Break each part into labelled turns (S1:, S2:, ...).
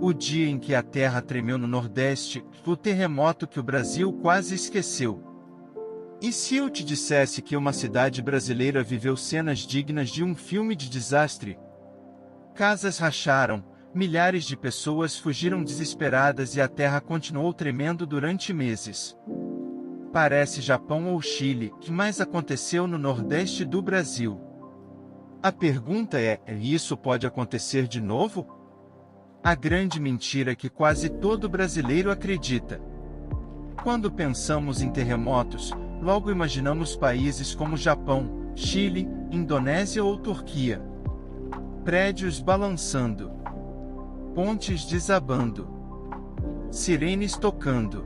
S1: O dia em que a terra tremeu no Nordeste, o terremoto que o Brasil quase esqueceu. E se eu te dissesse que uma cidade brasileira viveu cenas dignas de um filme de desastre? Casas racharam, milhares de pessoas fugiram desesperadas e a terra continuou tremendo durante meses. Parece Japão ou Chile, que mais aconteceu no Nordeste do Brasil? A pergunta é: isso pode acontecer de novo? A grande mentira que quase todo brasileiro acredita. Quando pensamos em terremotos, logo imaginamos países como Japão, Chile, Indonésia ou Turquia. Prédios balançando, pontes desabando, sirenes tocando.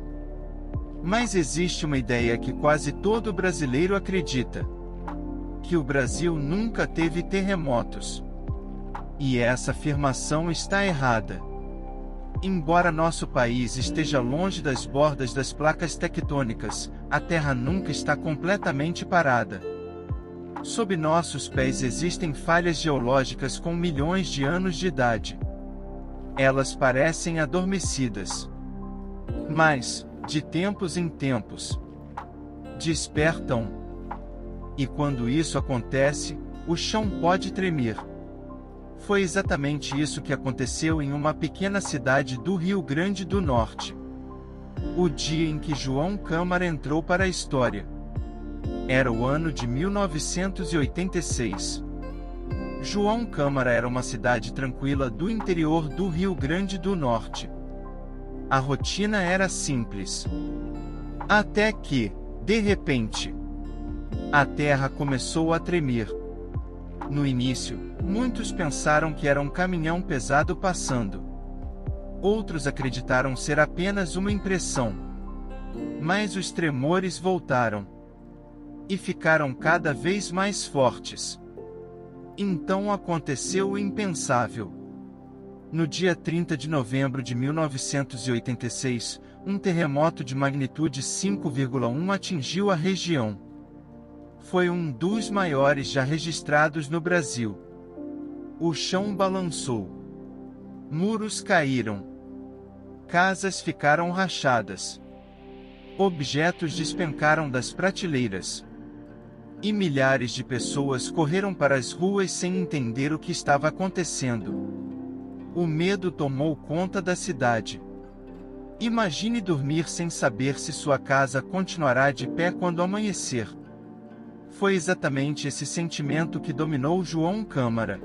S1: Mas existe uma ideia que quase todo brasileiro acredita: que o Brasil nunca teve terremotos. E essa afirmação está errada. Embora nosso país esteja longe das bordas das placas tectônicas, a Terra nunca está completamente parada. Sob nossos pés existem falhas geológicas com milhões de anos de idade. Elas parecem adormecidas. Mas, de tempos em tempos, despertam. E quando isso acontece, o chão pode tremer. Foi exatamente isso que aconteceu em uma pequena cidade do Rio Grande do Norte. O dia em que João Câmara entrou para a história. Era o ano de 1986. João Câmara era uma cidade tranquila do interior do Rio Grande do Norte. A rotina era simples. Até que, de repente, a terra começou a tremer. No início, muitos pensaram que era um caminhão pesado passando. Outros acreditaram ser apenas uma impressão. Mas os tremores voltaram. E ficaram cada vez mais fortes. Então aconteceu o impensável. No dia 30 de novembro de 1986, um terremoto de magnitude 5,1 atingiu a região. Foi um dos maiores já registrados no Brasil. O chão balançou. Muros caíram. Casas ficaram rachadas. Objetos despencaram das prateleiras. E milhares de pessoas correram para as ruas sem entender o que estava acontecendo. O medo tomou conta da cidade. Imagine dormir sem saber se sua casa continuará de pé quando amanhecer. Foi exatamente esse sentimento que dominou João Câmara.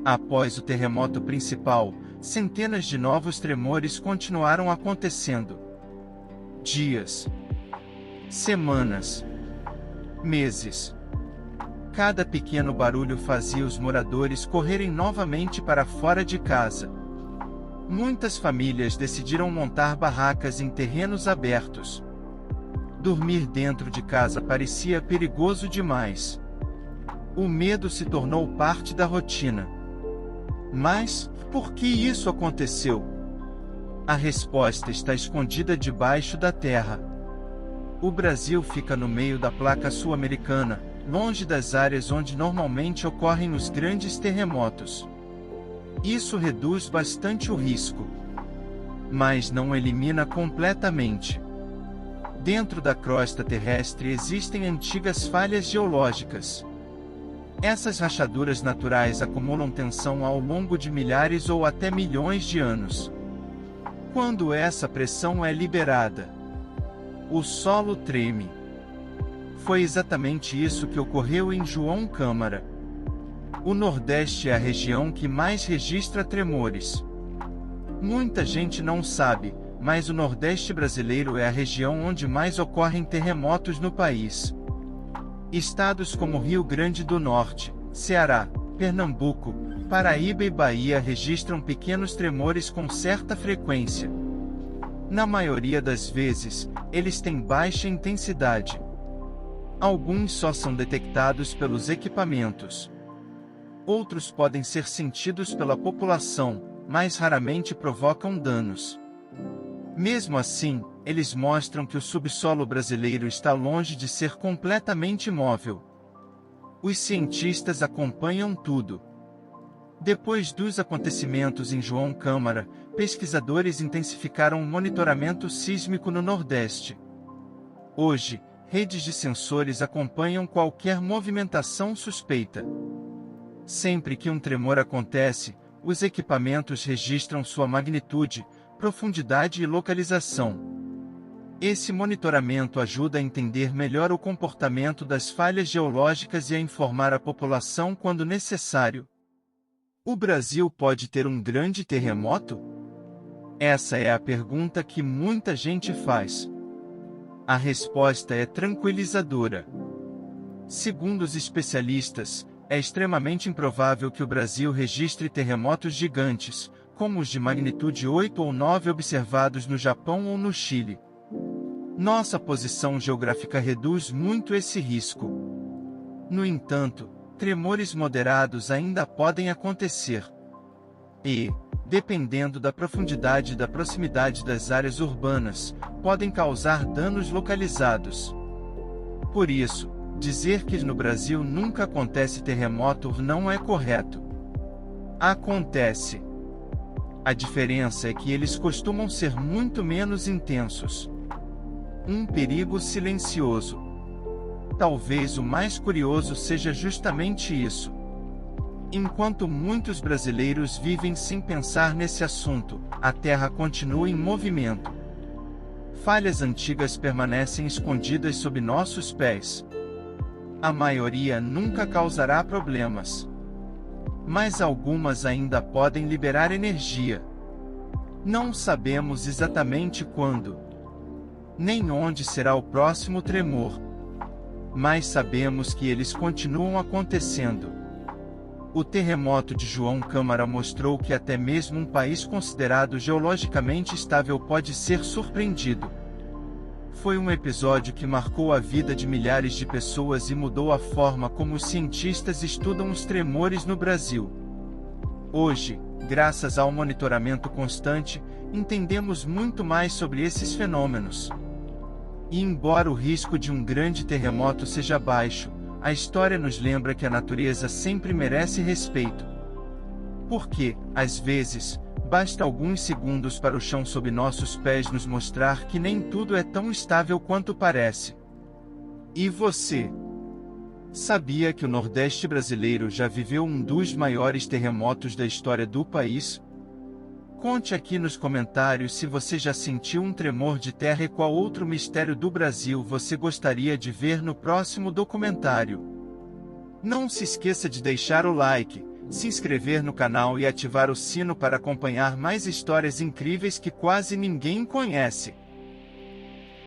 S1: Após o terremoto principal, centenas de novos tremores continuaram acontecendo. Dias, semanas, meses. Cada pequeno barulho fazia os moradores correrem novamente para fora de casa. Muitas famílias decidiram montar barracas em terrenos abertos. Dormir dentro de casa parecia perigoso demais. O medo se tornou parte da rotina. Mas, por que isso aconteceu? A resposta está escondida debaixo da terra. O Brasil fica no meio da placa sul-americana, longe das áreas onde normalmente ocorrem os grandes terremotos. Isso reduz bastante o risco, mas não elimina completamente. Dentro da crosta terrestre existem antigas falhas geológicas. Essas rachaduras naturais acumulam tensão ao longo de milhares ou até milhões de anos. Quando essa pressão é liberada, o solo treme. Foi exatamente isso que ocorreu em João Câmara. O Nordeste é a região que mais registra tremores. Muita gente não sabe, mas o Nordeste brasileiro é a região onde mais ocorrem terremotos no país. Estados como Rio Grande do Norte, Ceará, Pernambuco, Paraíba e Bahia registram pequenos tremores com certa frequência. Na maioria das vezes, eles têm baixa intensidade. Alguns só são detectados pelos equipamentos. Outros podem ser sentidos pela população, mas raramente provocam danos. Mesmo assim, eles mostram que o subsolo brasileiro está longe de ser completamente imóvel. Os cientistas acompanham tudo. Depois dos acontecimentos em João Câmara, pesquisadores intensificaram o monitoramento sísmico no Nordeste. Hoje, redes de sensores acompanham qualquer movimentação suspeita. Sempre que um tremor acontece, os equipamentos registram sua magnitude, profundidade e localização. Esse monitoramento ajuda a entender melhor o comportamento das falhas geológicas e a informar a população quando necessário. O Brasil pode ter um grande terremoto? Essa é a pergunta que muita gente faz. A resposta é tranquilizadora. Segundo os especialistas, é extremamente improvável que o Brasil registre terremotos gigantes, como os de magnitude 8 ou 9 observados no Japão ou no Chile. Nossa posição geográfica reduz muito esse risco. No entanto, tremores moderados ainda podem acontecer. E, dependendo da profundidade e da proximidade das áreas urbanas, podem causar danos localizados. Por isso, dizer que no Brasil nunca acontece terremoto não é correto. Acontece. A diferença é que eles costumam ser muito menos intensos. Um perigo silencioso. Talvez o mais curioso seja justamente isso. Enquanto muitos brasileiros vivem sem pensar nesse assunto, a Terra continua em movimento. Falhas antigas permanecem escondidas sob nossos pés. A maioria nunca causará problemas. Mas algumas ainda podem liberar energia. Não sabemos exatamente quando, nem onde será o próximo tremor. Mas sabemos que eles continuam acontecendo. O terremoto de João Câmara mostrou que até mesmo um país considerado geologicamente estável pode ser surpreendido. Foi um episódio que marcou a vida de milhares de pessoas e mudou a forma como os cientistas estudam os tremores no Brasil. Hoje, graças ao monitoramento constante, entendemos muito mais sobre esses fenômenos. E embora o risco de um grande terremoto seja baixo, a história nos lembra que a natureza sempre merece respeito. Porque, às vezes, basta alguns segundos para o chão sob nossos pés nos mostrar que nem tudo é tão estável quanto parece. E você? Sabia que o Nordeste brasileiro já viveu um dos maiores terremotos da história do país? Conte aqui nos comentários se você já sentiu um tremor de terra e qual outro mistério do Brasil você gostaria de ver no próximo documentário. Não se esqueça de deixar o like, se inscrever no canal e ativar o sino para acompanhar mais histórias incríveis que quase ninguém conhece.